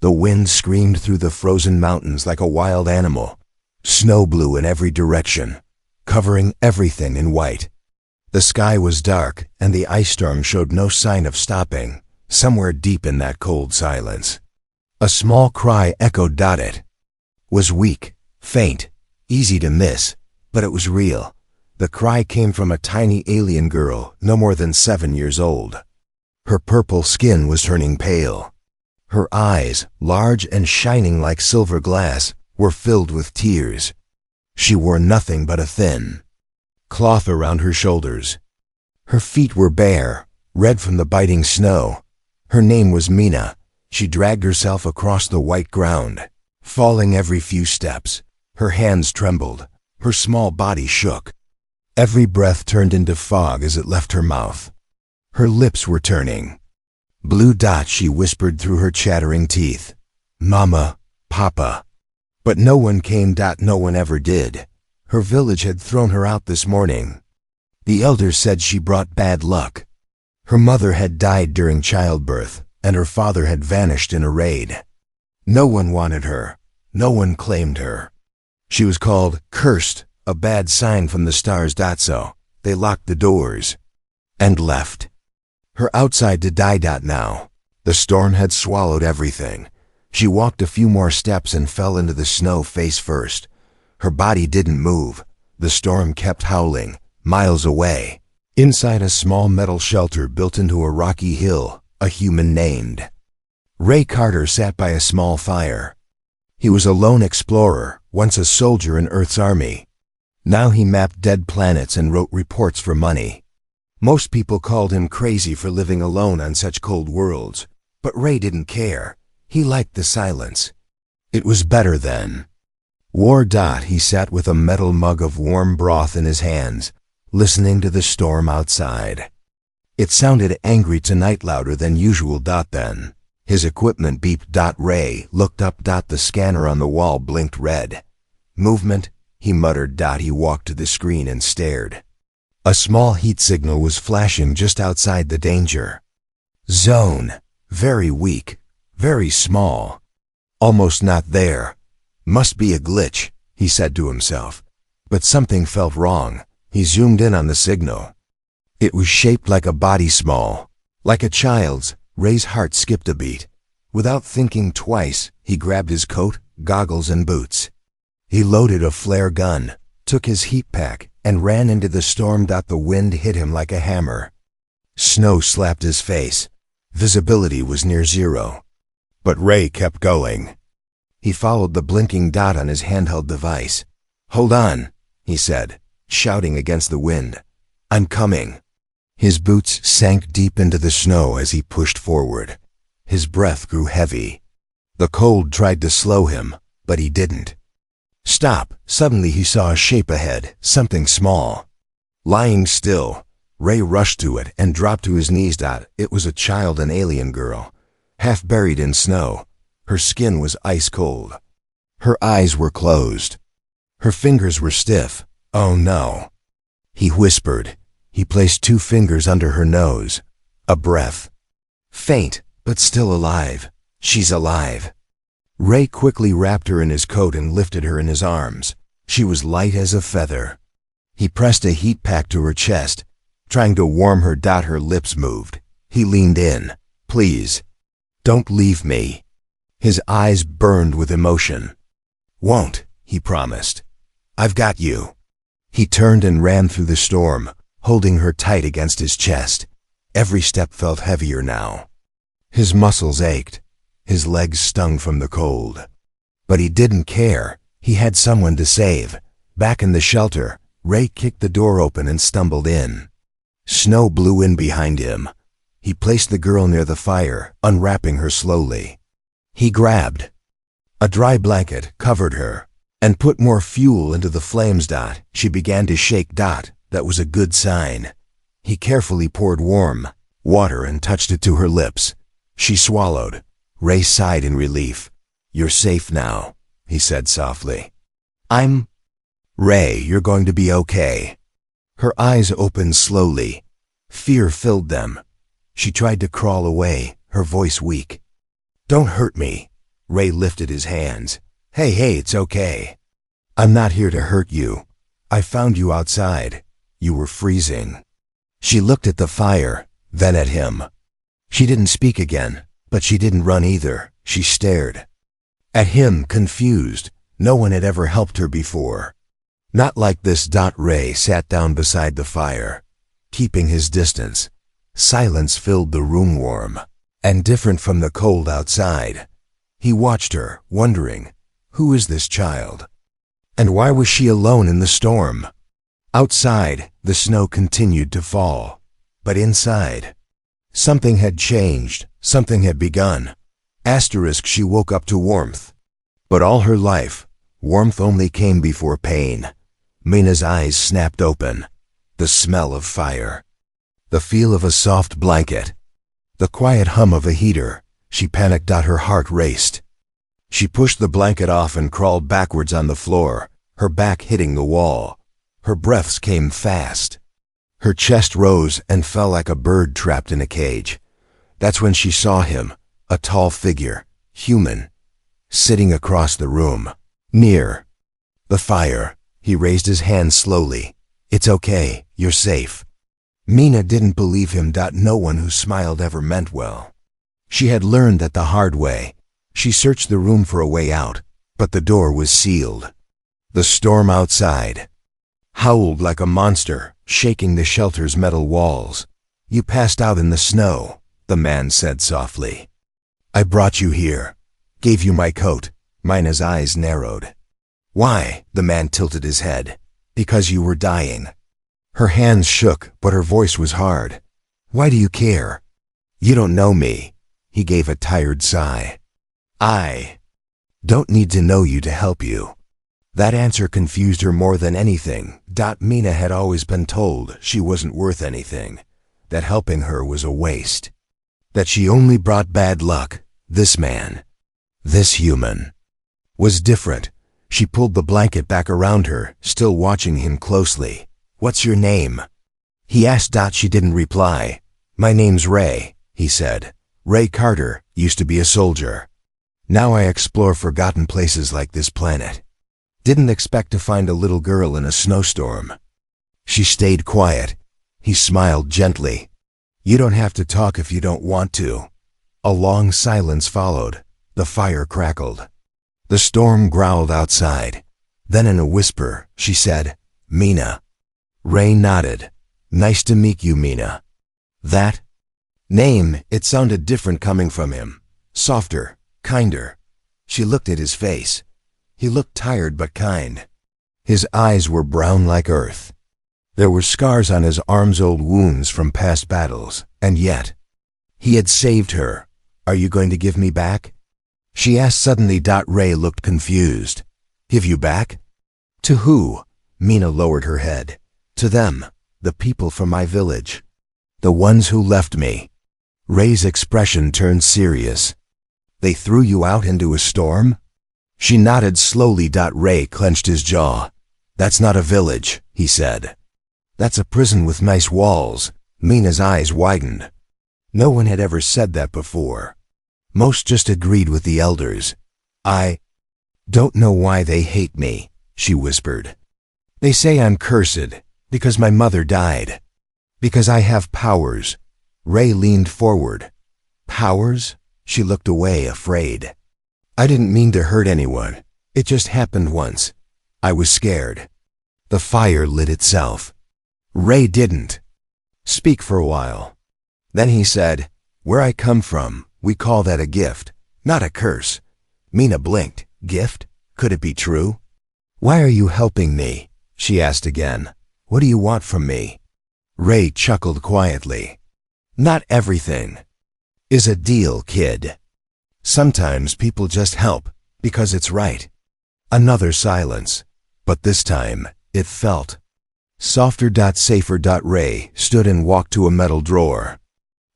The wind screamed through the frozen mountains like a wild animal. Snow blew in every direction, covering everything in white. The sky was dark, and the ice storm showed no sign of stopping, somewhere deep in that cold silence. A small cry echoed. It was weak, faint, easy to miss, but it was real. The cry came from a tiny alien girl, no more than 7 years old. Her purple skin was turning pale. Her eyes, large and shining like silver glass, were filled with tears. She wore nothing but a thin cloth around her shoulders. Her feet were bare, red from the biting snow. Her name was Mina. She dragged herself across the white ground, falling every few steps. Her hands trembled. Her small body shook. Every breath turned into fog as it left her mouth. Her lips were turning blue. She whispered through her chattering teeth, "Mama, Papa." But no one came. No one ever did. Her village had thrown her out this morning. The elders said she brought bad luck. Her mother had died during childbirth, and her father had vanished in a raid. No one wanted her. No one claimed her. She was called cursed, a bad sign from the stars. So they locked the doors and left her outside to die. Now the storm had swallowed everything. She walked a few more steps and fell into the snow face first. Her body didn't move. The storm kept howling, miles away. Inside a small metal shelter built into a rocky hill, a human named Ray Carter sat by a small fire. He was a lone explorer, once a soldier in Earth's army. Now he mapped dead planets and wrote reports for money. Most people called him crazy for living alone on such cold worlds, but Ray didn't care. He liked the silence. It was better than war. He sat with a metal mug of warm broth in his hands, listening to the storm outside. It sounded angry tonight, louder than usual. Then his equipment beeped. Ray looked up. The scanner on the wall blinked red. Movement, he muttered. He walked to the screen and stared. A small heat signal was flashing just outside the danger zone. Very weak, very small. Almost not there. Must be a glitch, he said to himself. But something felt wrong. He zoomed in on the signal. It was shaped like a body, small, like a child's. Ray's heart skipped a beat. Without thinking twice, he grabbed his coat, goggles, and boots. He loaded a flare gun, took his heat pack, and ran into the storm. The wind hit him like a hammer. Snow slapped his face. Visibility was near zero. But Ray kept going. He followed the blinking dot on his handheld device. "Hold on," he said, shouting against the wind. "I'm coming." His boots sank deep into the snow as he pushed forward. His breath grew heavy. The cold tried to slow him, but he didn't. Stop! Suddenly he saw a shape ahead, something small. Lying still, Ray rushed to it and dropped to his knees. It was a child, an alien girl, half buried in snow. Her skin was ice cold. Her eyes were closed. Her fingers were stiff. "Oh no," he whispered. He placed 2 fingers under her nose. A breath. Faint, but still alive. "She's alive." Ray quickly wrapped her in his coat and lifted her in his arms. She was light as a feather. He pressed a heat pack to her chest, trying to warm her. Her lips moved. He leaned in. "Please, don't leave me." His eyes burned with emotion. "Won't," he promised. "I've got you." He turned and ran through the storm, holding her tight against his chest. Every step felt heavier now. His muscles ached. His legs stung from the cold. But he didn't care. He had someone to save. Back in the shelter, Ray kicked the door open and stumbled in. Snow blew in behind him. He placed the girl near the fire, unwrapping her slowly. He grabbed a dry blanket, covered her, and put more fuel into the flames. She began to shake. That was a good sign. He carefully poured warm water and touched it to her lips. She swallowed. Ray sighed in relief. "You're safe now," he said softly. Ray, you're going to be okay." Her eyes opened slowly. Fear filled them. She tried to crawl away, her voice weak. "Don't hurt me. Ray lifted his hands. Hey, it's okay. I'm not here to hurt you. I found you outside. You were freezing. She looked at the fire, then at him. She didn't speak again, but she didn't run either. She stared at him, confused. No one had ever helped her before. Not like this. Ray sat down beside the fire, keeping his distance. Silence filled the room, warm and different from the cold outside. He watched her, wondering, who is this child? And why was she alone in the storm? Outside, the snow continued to fall. But inside, something had changed, something had begun. She woke up to warmth. But all her life, warmth only came before pain. Mina's eyes snapped open. The smell of fire. The feel of a soft blanket. The quiet hum of a heater. She panicked. Her heart raced. She pushed the blanket off and crawled backwards on the floor, her back hitting the wall. Her breaths came fast. Her chest rose and fell like a bird trapped in a cage. That's when she saw him, a tall figure, human, sitting across the room, near the fire. He raised his hand slowly. It's okay, you're safe. Mina didn't believe him. No one who smiled ever meant well. She had learned that the hard way. She searched the room for a way out, but the door was sealed. The storm outside howled like a monster, shaking the shelter's metal walls. You passed out in the snow, the man said softly. I brought you here, gave you my coat. Mina's eyes narrowed. Why? The man tilted his head. Because you were dying. Her hands shook, but her voice was hard. Why do you care? You don't know me. He gave a tired sigh. I don't need to know you to help you. That answer confused her more than anything. Mina had always been told she wasn't worth anything, that helping her was a waste, that she only brought bad luck. This man, this human, was different. She pulled the blanket back around her, still watching him closely. What's your name? He asked. She didn't reply. My name's Ray, he said. Ray Carter, used to be a soldier. Now I explore forgotten places like this planet. Didn't expect to find a little girl in a snowstorm. She stayed quiet. He smiled gently. You don't have to talk if you don't want to. A long silence followed. The fire crackled. The storm growled outside. Then in a whisper, she said, Mina. Ray nodded. Nice to meet you, Mina. That name, it sounded different coming from him. Softer, kinder. She looked at his face. He looked tired but kind. His eyes were brown like earth. There were scars on his arms, old wounds from past battles, and yet he had saved her. Are you going to give me back? She asked suddenly. Ray looked confused. Give you back? To who? Mina lowered her head. To them, the people from my village. The ones who left me. Ray's expression turned serious. They threw you out into a storm? She nodded slowly. Ray clenched his jaw. That's not a village, he said. That's a prison with nice walls. Mina's eyes widened. No one had ever said that before. Most just agreed with the elders. I don't know why they hate me, she whispered. They say I'm cursed, because my mother died. Because I have powers. Ray leaned forward. Powers? She looked away, afraid. I didn't mean to hurt anyone. It just happened once. I was scared. The fire lit itself. Ray didn't speak for a while. Then he said, Where I come from, we call that a gift, not a curse. Mina blinked. Gift? Could it be true? Why are you helping me? She asked again. What do you want from me? Ray chuckled quietly. Not everything is a deal, kid. Sometimes people just help because it's right. Another silence, but this time it felt softer. Safer. Ray stood and walked to a metal drawer.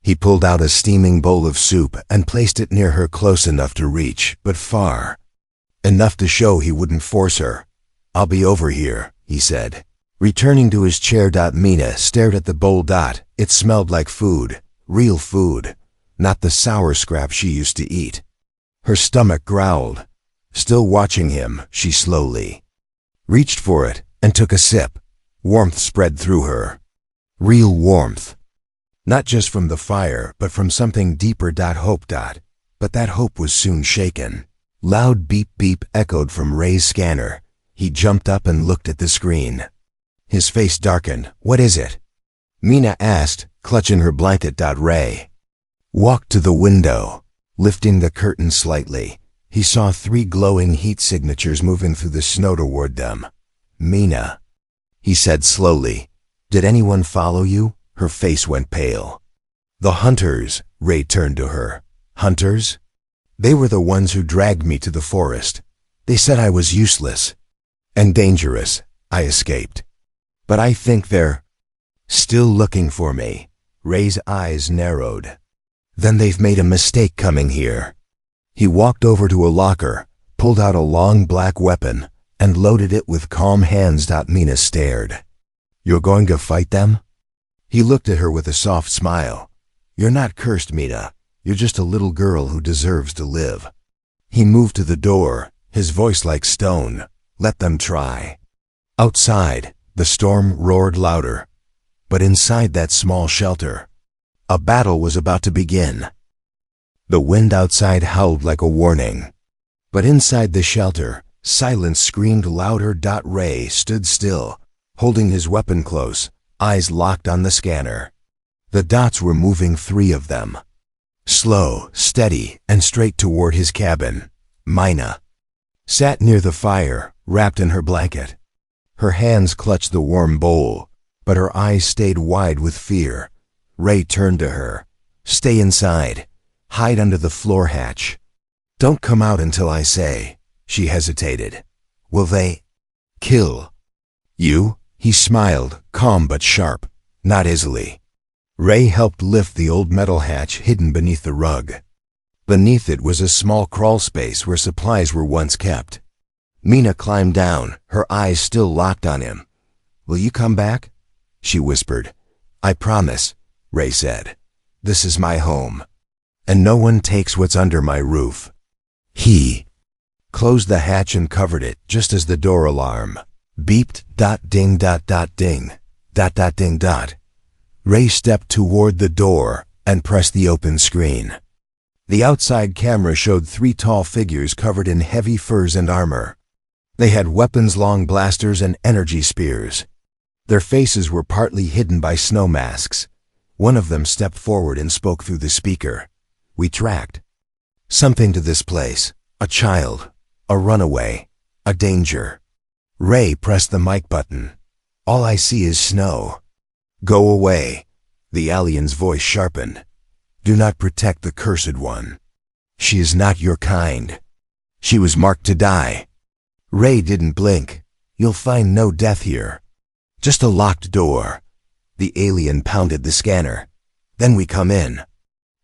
He pulled out a steaming bowl of soup and placed it near her, close enough to reach, but far enough to show he wouldn't force her. I'll be over here, he said. Returning to his chair. Mina stared at the bowl. It smelled like food, real food, not the sour scrap she used to eat. Her stomach growled. Still watching him, she slowly reached for it and took a sip. Warmth spread through her. Real warmth. Not just from the fire, but from something deeper. Hope. But that hope was soon shaken. Loud beep beep echoed from Ray's scanner. He jumped up and looked at the screen. His face darkened. What is it? Mina asked, clutching her blanket. Ray walked to the window. Lifting the curtain slightly, he saw 3 glowing heat signatures moving through the snow toward them. Mina, he said slowly. Did anyone follow you? Her face went pale. The hunters, Ray turned to her. Hunters? They were the ones who dragged me to the forest. They said I was useless and dangerous. I escaped. But I think they're still looking for me. Ray's eyes narrowed. Then they've made a mistake coming here. He walked over to a locker, pulled out a long black weapon, and loaded it with calm hands. Mina stared. You're going to fight them? He looked at her with a soft smile. You're not cursed, Mina. You're just a little girl who deserves to live. He moved to the door, his voice like stone. Let them try. Outside, the storm roared louder. But inside that small shelter, a battle was about to begin. The wind outside howled like a warning. But inside the shelter, silence screamed louder. Ray stood still, holding his weapon close, eyes locked on the scanner. The dots were moving, 3 of them. Slow, steady, and straight toward his cabin. Mina sat near the fire, wrapped in her blanket. Her hands clutched the warm bowl, but her eyes stayed wide with fear. Ray turned to her. Stay inside. Hide under the floor hatch. Don't come out until I say. She hesitated. Will they kill you? He smiled, calm but sharp. Not easily. Ray helped lift the old metal hatch hidden beneath the rug. Beneath it was a small crawl space where supplies were once kept. Mina climbed down, her eyes still locked on him. Will you come back? She whispered. I promise, Ray said. This is my home, and no one takes what's under my roof. He closed the hatch and covered it just as the door alarm beeped. Ding. Ding. Ray stepped toward the door and pressed the open screen. The outside camera showed 3 tall figures covered in heavy furs and armor. They had weapons, long blasters, and energy spears. Their faces were partly hidden by snow masks. One of them stepped forward and spoke through the speaker. We tracked something to this place. A child. A runaway. A danger. Ray pressed the mic button. All I see is snow. Go away. The alien's voice sharpened. Do not protect the cursed one. She is not your kind. She was marked to die. Ray didn't blink. You'll find no death here. Just a locked door. The alien pounded the scanner. Then we come in.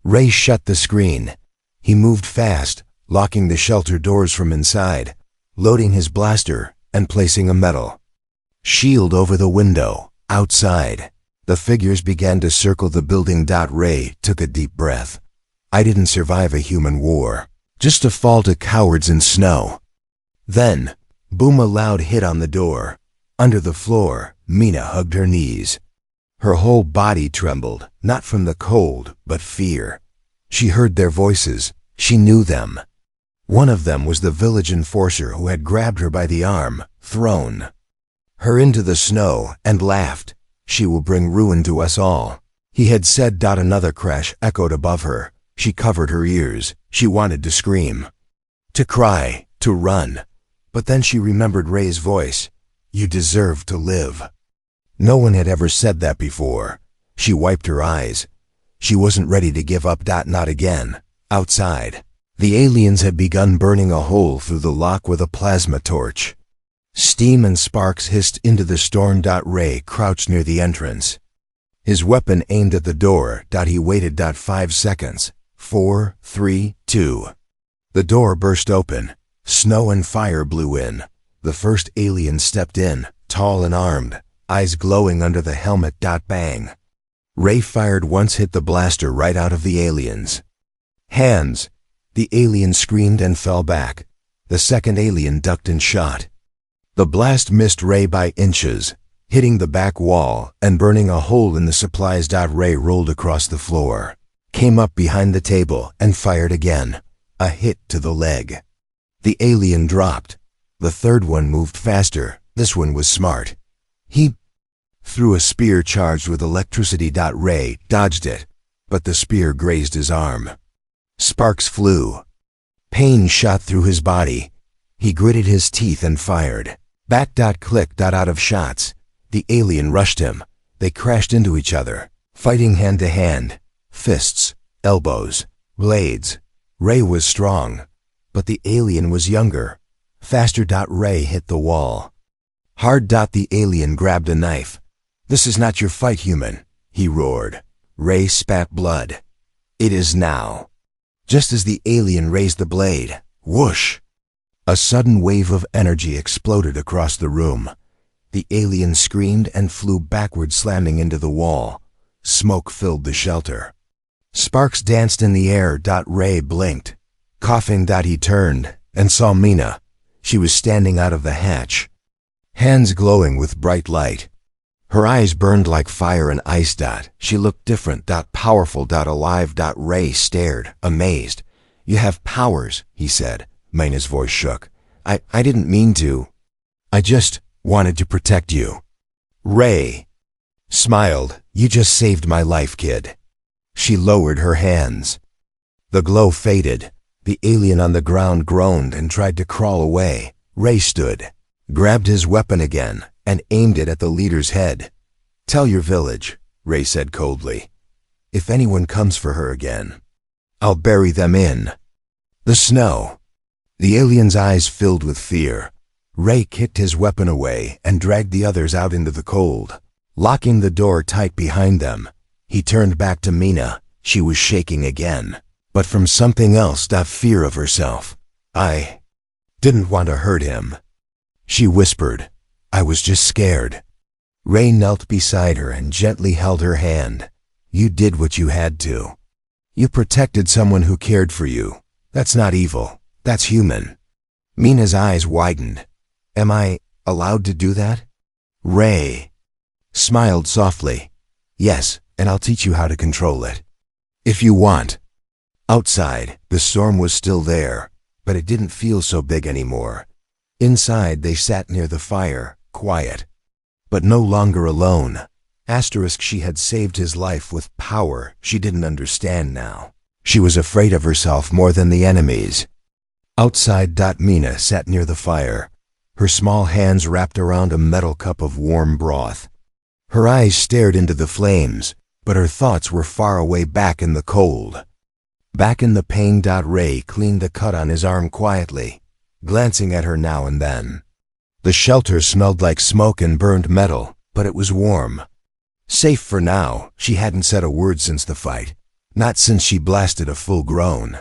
Ray shut the screen. He moved fast, locking the shelter doors from inside, loading his blaster and placing a metal shield over the window. Outside, the figures began to circle the building. Ray took a deep breath. I didn't survive a human war, just to fall to cowards in snow. Then, boom, a loud hit on the door. Under the floor, Mina hugged her knees. Her whole body trembled, not from the cold, but fear. She heard their voices. She knew them. One of them was the village enforcer who had grabbed her by the arm, thrown her into the snow, and laughed. She will bring ruin to us all, he had said. Another crash echoed above her. She covered her ears. She wanted to scream, to cry, to run. But then she remembered Ray's voice. You deserve to live. No one had ever said that before. She wiped her eyes. She wasn't ready to give up. Not again. Outside, the aliens had begun burning a hole through the lock with a plasma torch. Steam and sparks hissed into the storm. Ray crouched near the entrance, his weapon aimed at the door. He waited. 5 seconds. 4, 3, 2. The door burst open. Snow and fire blew in. The first alien stepped in, tall and armed, eyes glowing under the helmet. Bang. Ray fired once, hit the blaster right out of the alien's hands. The alien screamed and fell back. The second alien ducked and shot. The blast missed Ray by inches, hitting the back wall and burning a hole in the supplies. Ray rolled across the floor, came up behind the table and fired again. A hit to the leg. The alien dropped. The third one moved faster. This one was smart. He threw a spear charged with electricity. Ray dodged it, but the spear grazed his arm. Sparks flew. Pain shot through his body. He gritted his teeth and fired. Bat. Click. Out of shots. The alien rushed him. They crashed into each other, fighting hand to hand. Fists, elbows, blades. Ray was strong, but the alien was younger. Faster. Ray hit the wall. Hard. The alien grabbed a knife. "This is not your fight, human," he roared. Ray spat blood. "It is now." Just as the alien raised the blade, whoosh! A sudden wave of energy exploded across the room. The alien screamed and flew backward, slamming into the wall. Smoke filled the shelter. Sparks danced in the air. Ray blinked. Coughing. He turned and saw Mina. She was standing out of the hatch, hands glowing with bright light. Her eyes burned like fire and ice. She looked different. Powerful. Alive. Ray stared, amazed. "You have powers," he said. Mina's voice shook. I didn't mean to. I just wanted to protect you." Ray smiled. "You just saved my life, kid." She lowered her hands. The glow faded. The alien on the ground groaned and tried to crawl away. Ray stood, grabbed his weapon again, and aimed it at the leader's head. "Tell your village," Ray said coldly. "If anyone comes for her again, I'll bury them in the snow." The alien's eyes filled with fear. Ray kicked his weapon away and dragged the others out into the cold, locking the door tight behind them. He turned back to Mina. She was shaking again, but from something else. Fear of herself. "I didn't want to hurt him," she whispered. "I was just scared." Ray knelt beside her and gently held her hand. "You did what you had to. You protected someone who cared for you. That's not evil. That's human." Mina's eyes widened. "Am I allowed to do that?" Ray smiled softly. "Yes, and I'll teach you how to control it, if you want." Outside, the storm was still there, but it didn't feel so big anymore. Inside, they sat near the fire, quiet, but no longer alone. She had saved his life with power she didn't understand now. She was afraid of herself more than the enemies. Outside. Mina sat near the fire, her small hands wrapped around a metal cup of warm broth. Her eyes stared into the flames, but her thoughts were far away, back in the cold, back in the pain. Ray cleaned the cut on his arm quietly, glancing at her now and then. The shelter smelled like smoke and burned metal, but it was warm. Safe for now. She hadn't said a word since the fight, not since she blasted a full groan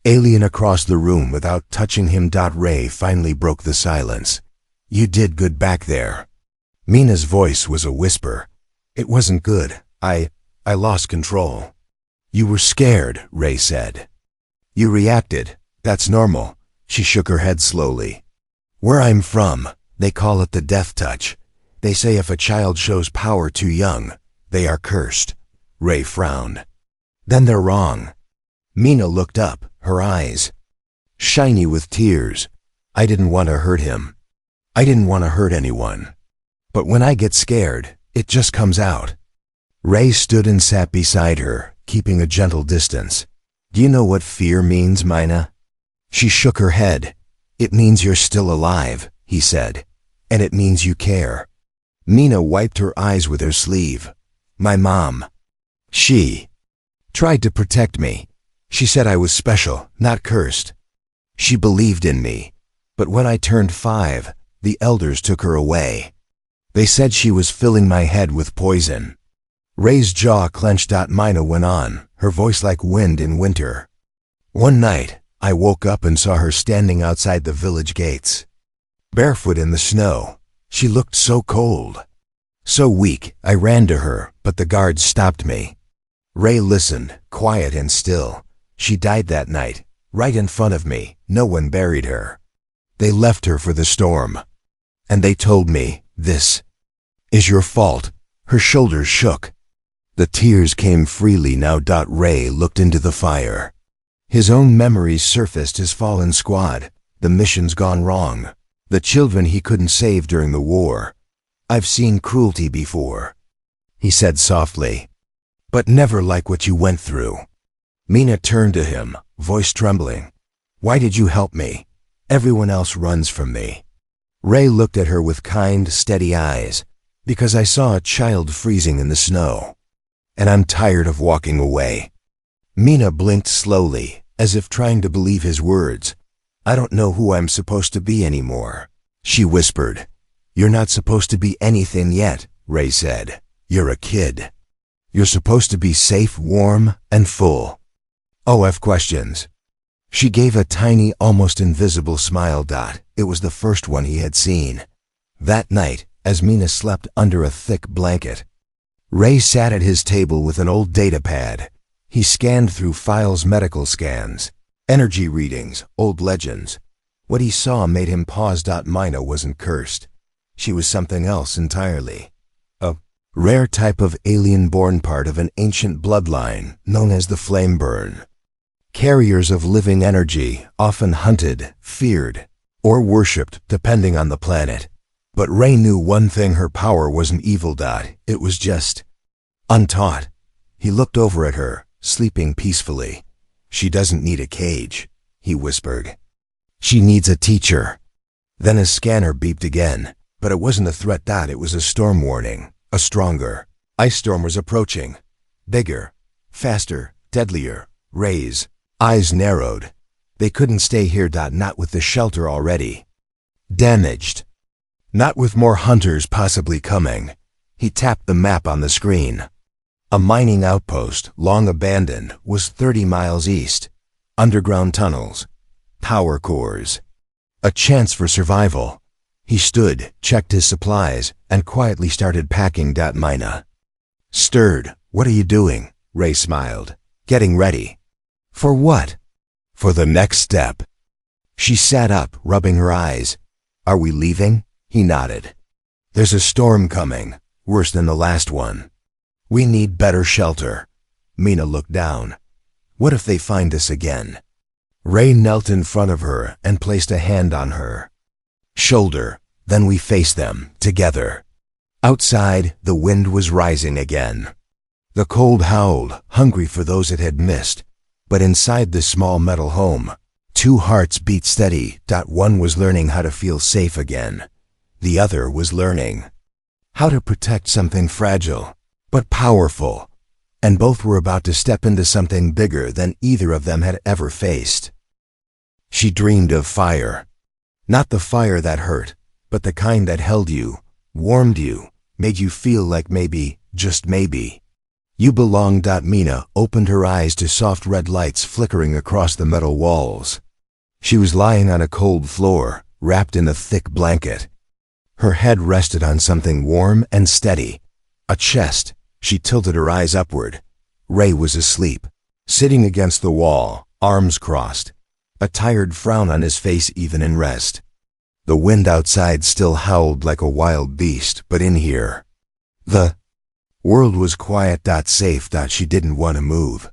alien across the room without touching him. Ray finally broke the silence. "You did good back there." Mina's voice was a whisper. "It wasn't good. I lost control." "You were scared," Ray said. "You reacted. That's normal." She shook her head slowly. "Where I'm from, they call it the death touch. They say if a child shows power too young, they are cursed." Ray frowned. "Then they're wrong." Mina looked up, her eyes shiny with tears. "I didn't want to hurt him. I didn't want to hurt anyone. But when I get scared, it just comes out." Ray stood and sat beside her, keeping a gentle distance. "Do you know what fear means, Mina?" She shook her head. "It means you're still alive," he said, "and it means you care." Mina wiped her eyes with her sleeve. "My mom, she tried to protect me. She said I was special, not cursed. She believed in me. But when I turned 5, the elders took her away. They said she was filling my head with poison." Ray's jaw clenched. Mina went on, her voice like wind in winter. "One night, I woke up and saw her standing outside the village gates, barefoot in the snow. She looked so cold, so weak. I ran to her, but the guards stopped me." Ray listened, quiet and still. "She died that night, Right in front of me, no one buried her. They left her for the storm. And they told me, this is your fault. Her shoulders shook. The tears came freely now. Ray looked into the fire. His own memories surfaced. His fallen squad, the missions gone wrong, the children he couldn't save during the war. I've seen cruelty before, he said softly, but never like what you went through. Mina turned to him, voice trembling. Why did you help me? Everyone else runs from me. Ray looked at her with kind, steady eyes. Because I saw a child freezing in the snow. And I'm tired of walking away. Mina blinked slowly, as if trying to believe his words. I don't know who I'm supposed to be anymore, she whispered. You're not supposed to be anything yet, Ray said. You're a kid. You're supposed to be safe, warm, and full. OF questions. She gave a tiny, almost invisible smile. It was the first one he had seen. That night, as Mina slept under a thick blanket, Ray sat at his table with an old data pad. He scanned through files, medical scans, energy readings, old legends. What he saw made him pause. Mina wasn't cursed. She was something else entirely. A rare type of alien born part of an ancient bloodline known as the flame burn. Carriers of living energy, often hunted, feared, or worshipped depending on the planet. But Ray knew one thing: her power wasn't evil. It was just untaught. He looked over at her, sleeping peacefully. She doesn't need a cage, he whispered. She needs a teacher. Then his scanner beeped again, but it wasn't a threat. It was a storm warning, a stronger ice storm was approaching. Bigger, faster, deadlier. Ray's eyes narrowed. They couldn't stay here. Not with the shelter already damaged. Not with more hunters possibly coming. He tapped the map on the screen. A mining outpost, long abandoned, was 30 miles east. Underground tunnels, power cores. A chance for survival. He stood, checked his supplies, and quietly started packing. Mina stirred. What are you doing? Ray smiled. Getting ready. For what? For the next step. She sat up, rubbing her eyes. Are we leaving? He nodded. There's a storm coming, worse than the last one. We need better shelter. Mina looked down. What if they find us again? Ray knelt in front of her and placed a hand on her shoulder. Then we faced them, together. Outside, the wind was rising again. The cold howled, hungry for those it had missed. But inside the small metal home, two hearts beat steady. One was learning how to feel safe again. The other was learning how to protect something fragile, but powerful. And both were about to step into something bigger than either of them had ever faced. She dreamed of fire. Not the fire that hurt, but the kind that held you, warmed you, made you feel like maybe, just maybe, you belonged. Mina opened her eyes to soft red lights flickering across the metal walls. She was lying on a cold floor, wrapped in a thick blanket. Her head rested on something warm and steady. A chest. She tilted her eyes upward. Ray was asleep, sitting against the wall, arms crossed, a tired frown on his face even in rest. The wind outside still howled like a wild beast, but in here, the world was quiet. Safe. She didn't want to move.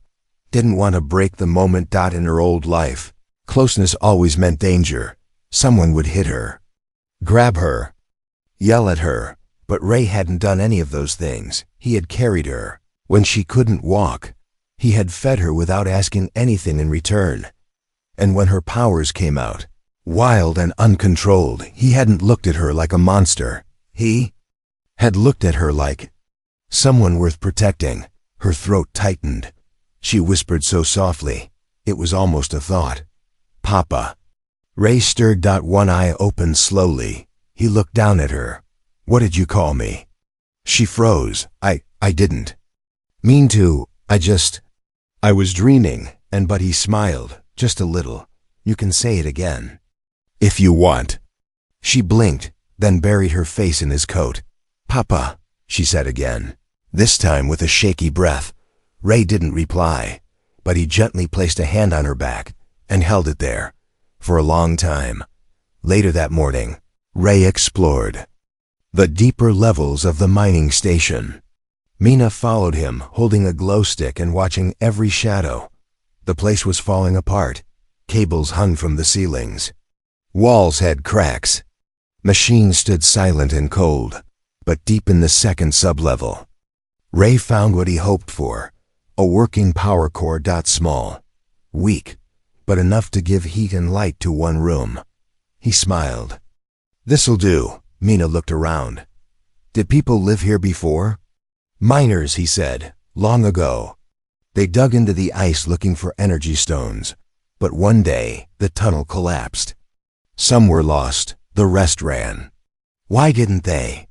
Didn't want to break the moment. In her old life, closeness always meant danger. Someone would hit her, grab her, yell at her. But Ray hadn't done any of those things. He had carried her when she couldn't walk. He had fed her without asking anything in return. And when her powers came out, wild and uncontrolled, he hadn't looked at her like a monster. He had looked at her like someone worth protecting. Her throat tightened. She whispered so softly, it was almost a thought. Papa. Ray stirred. One eye opened slowly. He looked down at her. What did you call me? She froze. I didn't mean to. I was dreaming. But he smiled, just a little. You can say it again, if you want. She blinked, then buried her face in his coat. Papa, she said again, this time with a shaky breath. Ray didn't reply, but he gently placed a hand on her back and held it there for a long time. Later that morning, Ray explored the deeper levels of the mining station. Mina followed him, holding a glow stick and watching every shadow. The place was falling apart. Cables hung from the ceilings. Walls had cracks. Machines stood silent and cold. But deep in the second sublevel, Ray found what he hoped for, a working power core. Small, weak, but enough to give heat and light to one room. He smiled. "This'll do." Mina looked around. "Did people live here before?" "Miners," he said, "long ago. They dug into the ice looking for energy stones. But one day, the tunnel collapsed. Some were lost, the rest ran." "Why didn't they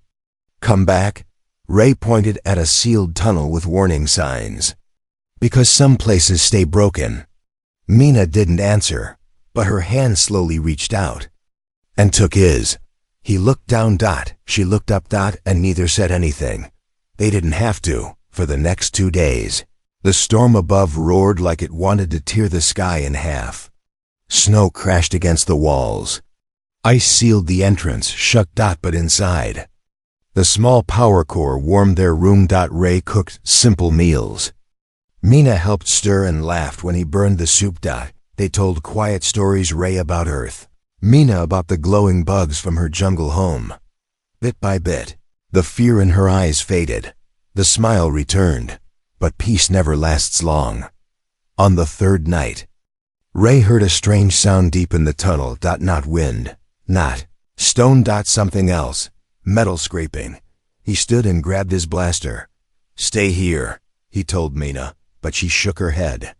come back?" Ray pointed at a sealed tunnel with warning signs. "Because some places stay broken." Mina didn't answer, but her hand slowly reached out and took his. He looked down. She looked up. And neither said anything. They didn't have to. For the next 2 days, the storm above roared like it wanted to tear the sky in half. Snow crashed against the walls. Ice sealed the entrance shut. But inside, the small power core warmed their room. Ray cooked simple meals. Mina helped stir and laughed when he burned the soup. They told quiet stories. Ray about Earth, Mina about the glowing bugs from her jungle home. Bit by bit, the fear in her eyes faded. The smile returned, but peace never lasts long. On the third night, Ray heard a strange sound deep in the tunnel. Not wind, not stone. Something else, metal scraping. He stood and grabbed his blaster. "Stay here," he told Mina, but she shook her head.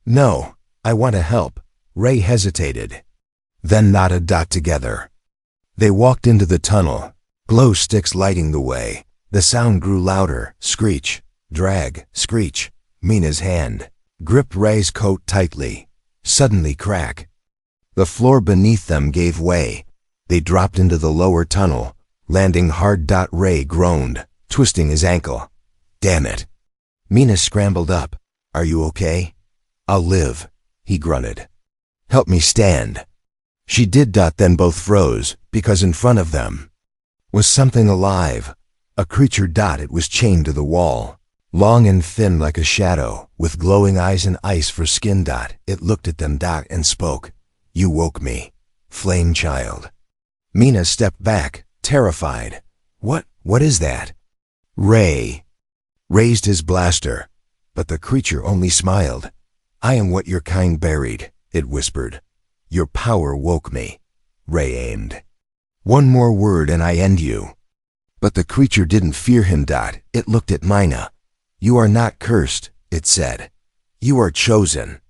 "No, I want to help." Ray hesitated, then nodded. Together, they walked into the tunnel, glow sticks lighting the way. The sound grew louder. Screech, drag, screech. Mina's hand gripped Ray's coat tightly. Suddenly crack. The floor beneath them gave way. They dropped into the lower tunnel, landing hard. Ray groaned, twisting his ankle. "Damn it." Mina scrambled up. "Are you okay?" "I'll live," he grunted. "Help me stand." She did. Then both froze, because in front of them was something alive. A creature. It was chained to the wall, long and thin like a shadow, with glowing eyes and ice for skin. It looked at them. And spoke. "You woke me, flame child." Mina stepped back, terrified. What is that?" Ray raised his blaster, but the creature only smiled. "I am what your kind buried," it whispered. "Your power woke me." Ray aimed. "One more word and I end you." But the creature didn't fear him. It looked at Mina. "You are not cursed," it said. "You are chosen."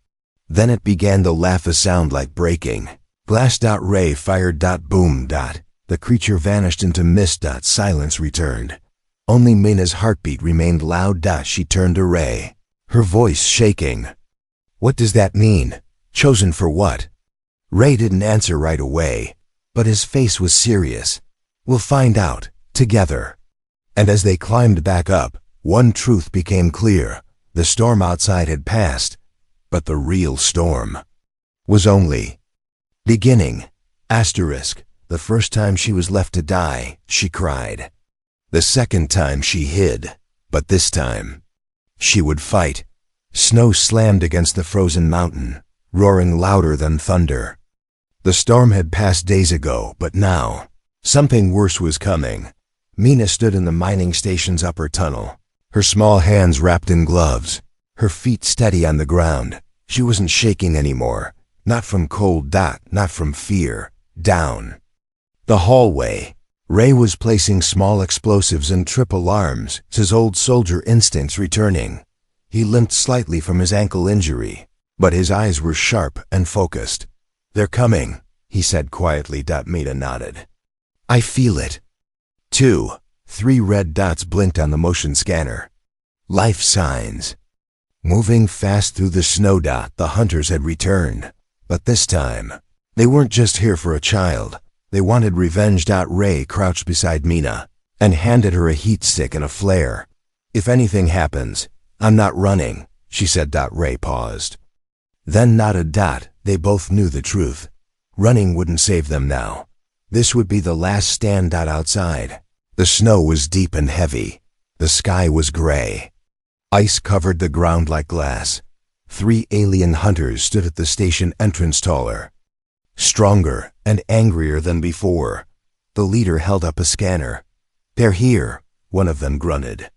Then it began to laugh, a sound like breaking glass. Ray fired. Boom. The creature vanished into mist. Silence returned. Only Mina's heartbeat remained loud. She turned to Ray, her voice shaking. "What does that mean? Chosen for what?" Ray didn't answer right away, but his face was serious. "We'll find out, together." And as they climbed back up, one truth became clear. The storm outside had passed, but the real storm was only beginning. The first time she was left to die, she cried. The second time she hid, but this time she would fight. Snow slammed against the frozen mountain, roaring louder than thunder. The storm had passed days ago, but now something worse was coming. Mina stood in the mining station's upper tunnel, her small hands wrapped in gloves, her feet steady on the ground. She wasn't shaking anymore, not from cold. Not from fear. Down the hallway, Ray was placing small explosives and trip alarms, his old soldier instincts returning. He limped slightly from his ankle injury, but his eyes were sharp and focused. "They're coming," he said quietly. Mina nodded. "I feel it." 2, 3 red dots blinked on the motion scanner. Life signs. Moving fast through the snow. The hunters had returned, but this time, they weren't just here for a child. They wanted revenge. Ray crouched beside Mina and handed her a heat stick and a flare. "If anything happens, I'm not running," she said. Ray paused, then nodded. They both knew the truth. Running wouldn't save them now. This would be the last stand outside. The snow was deep and heavy. The sky was gray. Ice covered the ground like glass. 3 alien hunters stood at the station entrance taller. Stronger and angrier than before. The leader held up a scanner. "They're here," one of them grunted.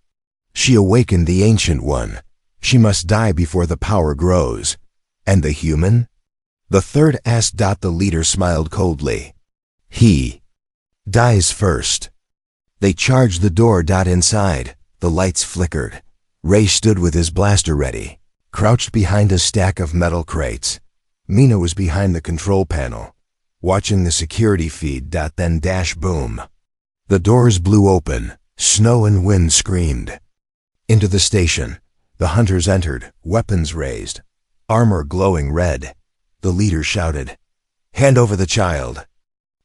She awakened the Ancient One. She must die before the power grows. And the human? The third asked. The leader smiled coldly. "He dies first." They charged the door. Inside, the lights flickered. Ray stood with his blaster ready, crouched behind a stack of metal crates. Mina was behind the control panel, watching the security feed. Then dash boom. The doors blew open. Snow and wind screamed. Into the station, the hunters entered, weapons raised, armor glowing red. The leader shouted, "Hand over the child."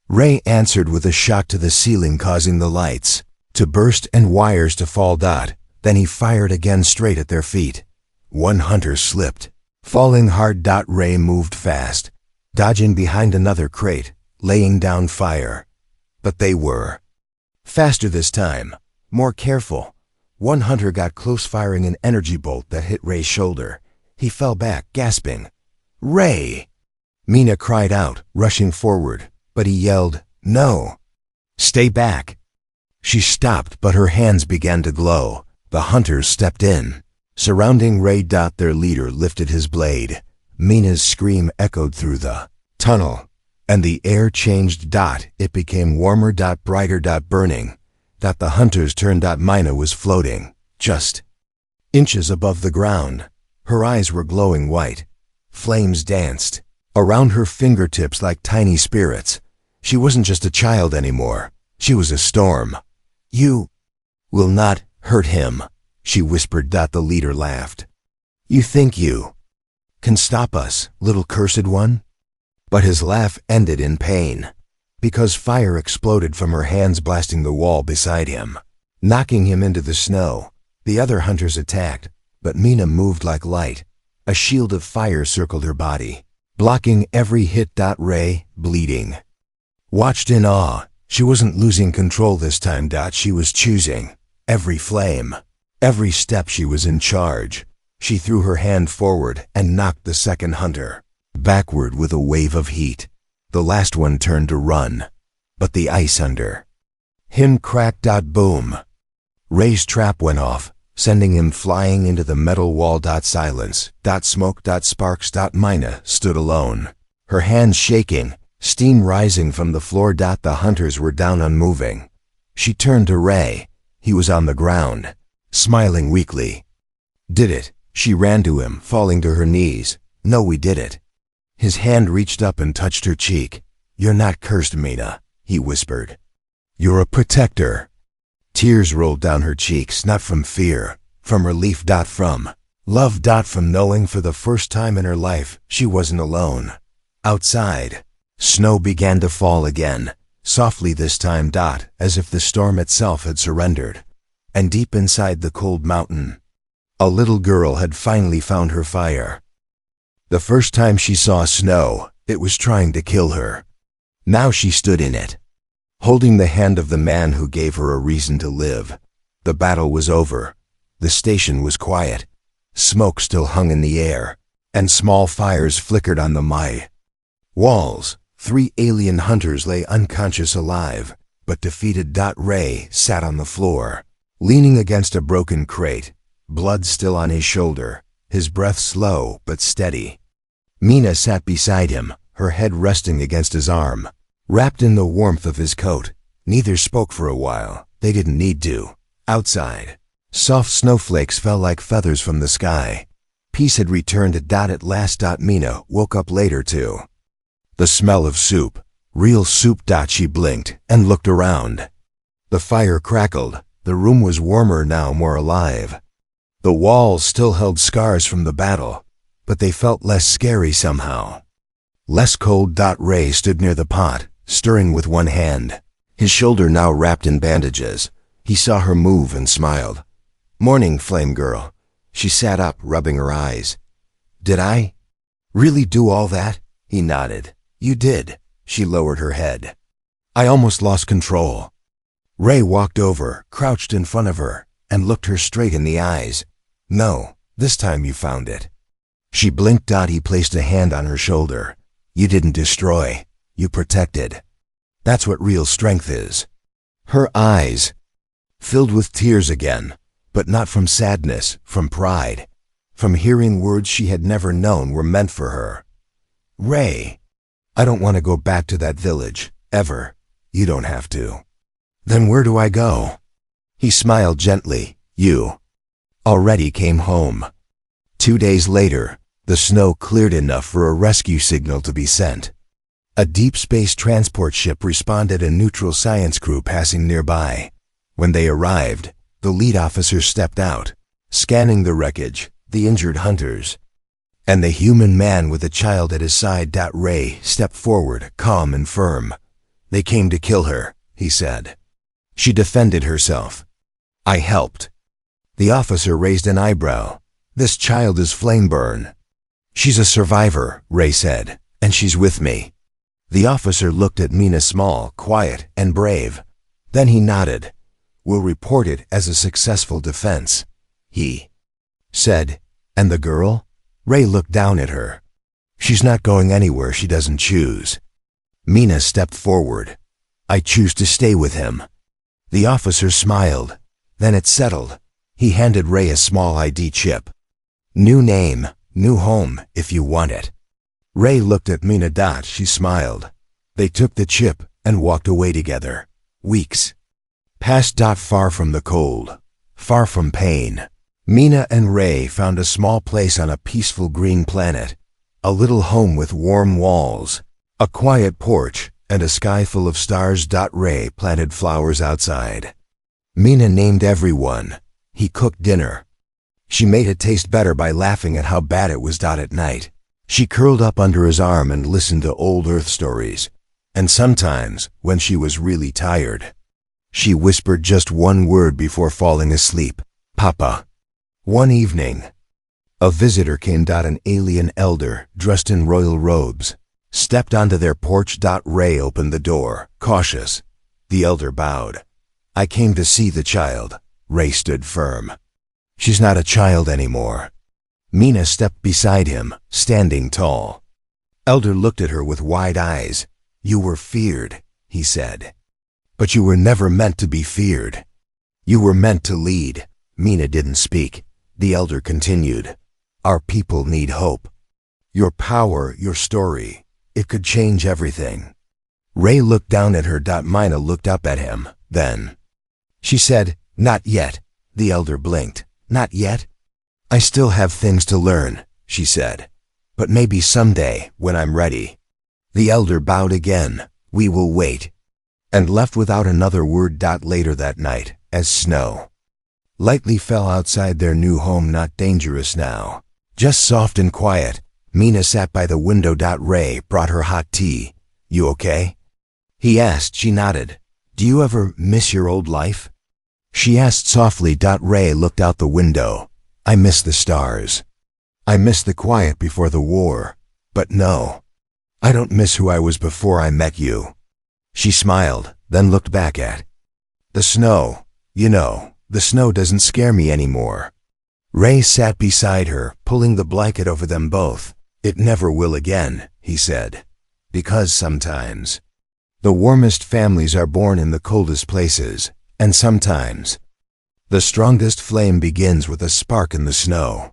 Ray answered with a shot to the ceiling, causing the lights to burst and wires to fall. Then he fired again straight at their feet. One hunter slipped, falling hard. Ray moved fast, dodging behind another crate, laying down fire. But they were faster this time, more careful. One hunter got close, firing an energy bolt that hit Ray's shoulder. He fell back, gasping. "Ray!" Mina cried out, rushing forward, but he yelled, "No! Stay back!" She stopped, but her hands began to glow. The hunters stepped in, surrounding Ray. Their leader lifted his blade. Mina's scream echoed through the tunnel, and the air changed. It became warmer, brighter, burning. The hunters turned. Mina was floating, just inches above the ground. Her eyes were glowing white. Flames danced around her fingertips like tiny spirits. She wasn't just a child anymore. She was a storm. "You will not hurt him," she whispered. The leader laughed. "You think you can stop us, little cursed one?" But his laugh ended in pain, because fire exploded from her hands, blasting the wall beside him, knocking him into the snow. The other hunters attacked, but Mina moved like light. A shield of fire circled her body, blocking every hit. Ray, bleeding, watched in awe. She wasn't losing control this time. She was choosing every flame. Every step she was in charge. She threw her hand forward and knocked the second hunter backward with a wave of heat. The last one turned to run, but the ice under him cracked. Boom. Ray's trap went off, sending him flying into the metal wall. Silence. Smoke. Sparks. Mina stood alone, her hands shaking, steam rising from the floor. The hunters were down, unmoving. She turned to Ray. He was on the ground, smiling weakly. "Did it?" She ran to him, falling to her knees. "No, we did it." His hand reached up and touched her cheek. "You're not cursed, Mina," he whispered. "You're a protector." Tears rolled down her cheeks, not from fear, from relief. From love. From knowing for the first time in her life she wasn't alone. Outside, snow began to fall again, softly this time. As if the storm itself had surrendered. And deep inside the cold mountain, a little girl had finally found her fire. The first time she saw snow, it was trying to kill her. Now she stood in it, holding the hand of the man who gave her a reason to live. The battle was over. The station was quiet. Smoke still hung in the air, and small fires flickered on the walls. 3 alien hunters lay unconscious, alive, but defeated. Ray sat on the floor, leaning against a broken crate, blood still on his shoulder, his breath slow but steady. Mina sat beside him, her head resting against his arm, wrapped in the warmth of his coat. Neither spoke for a while. They didn't need to. Outside, soft snowflakes fell like feathers from the sky. Peace had returned. At last. Mina woke up later too. The smell of soup, real soup. She blinked and looked around. The fire crackled. The room was warmer now, more alive. The walls still held scars from the battle, but they felt less scary somehow. Less cold. Ray stood near the pot, stirring with one hand, his shoulder now wrapped in bandages. He saw her move and smiled. "Morning, Flame Girl." She sat up, rubbing her eyes. "Did I really do all that?" He nodded. You did. She lowered her head. I almost lost control. Ray walked over, crouched in front of her, and looked her straight in the eyes. No, this time you found it. She blinked. He placed a hand on her shoulder. You didn't destroy. You protected. That's what real strength is. Her eyes filled with tears again, but not from sadness, from pride, from hearing words she had never known were meant for her. Ray, I don't want to go back to that village, ever. You don't have to. Then where do I go? He smiled gently. You already came home. 2 days later, the snow cleared enough for a rescue signal to be sent. A deep space transport ship responded, a neutral science crew passing nearby. When they arrived, the lead officer stepped out, scanning the wreckage, the injured hunters, and the human man with a child at his side. Ray stepped forward, calm and firm. They came to kill her, he said. She defended herself. I helped. The officer raised an eyebrow. This child is Flameburn. She's a survivor, Ray said, and she's with me. The officer looked at Mina, small, quiet, and brave. Then he nodded. We'll report it as a successful defense, he said. And the girl? Ray looked down at her. She's not going anywhere she doesn't choose. Mina stepped forward. I choose to stay with him. The officer smiled. Then it settled. He handed Ray a small ID chip. New name, new home, if you want it. Ray looked at Mina. She smiled. They took the chip and walked away together. Weeks passed. Far from the cold, far from pain, Mina and Ray found a small place on a peaceful green planet. A little home with warm walls, a quiet porch, and a sky full of stars. Ray planted flowers outside. Mina named everyone. He cooked dinner. She made it taste better by laughing at how bad it was. At night, she curled up under his arm and listened to old Earth stories. And sometimes, when she was really tired, she whispered just one word before falling asleep. Papa. One evening, a visitor came. An alien elder, dressed in royal robes, stepped onto their porch. Ray opened the door, cautious. The elder bowed. I came to see the child. Ray stood firm. She's not a child anymore. Mina stepped beside him, standing tall. Elder looked at her with wide eyes. You were feared, he said. But you were never meant to be feared. You were meant to lead. Mina didn't speak. The elder continued. Our people need hope. Your power, your story, it could change everything. Ray looked down at her. Mina looked up at him. Then she said, Not yet. The elder blinked. Not yet? I still have things to learn, she said. But maybe someday, when I'm ready. The elder bowed again. We will wait. And left without another word. Later that night, as snow lightly fell outside their new home, not dangerous now, just soft and quiet, Mina sat by the window. Ray brought her hot tea. You okay? He asked. She nodded. Do you ever miss your old life? She asked softly. Ray looked out the window. I miss the stars. I miss the quiet before the war. But no, I don't miss who I was before I met you. She smiled, then looked back at the snow. You know, the snow doesn't scare me anymore. Ray sat beside her, pulling the blanket over them both. It never will again, he said. Because sometimes the warmest families are born in the coldest places, and sometimes the strongest flame begins with a spark in the snow.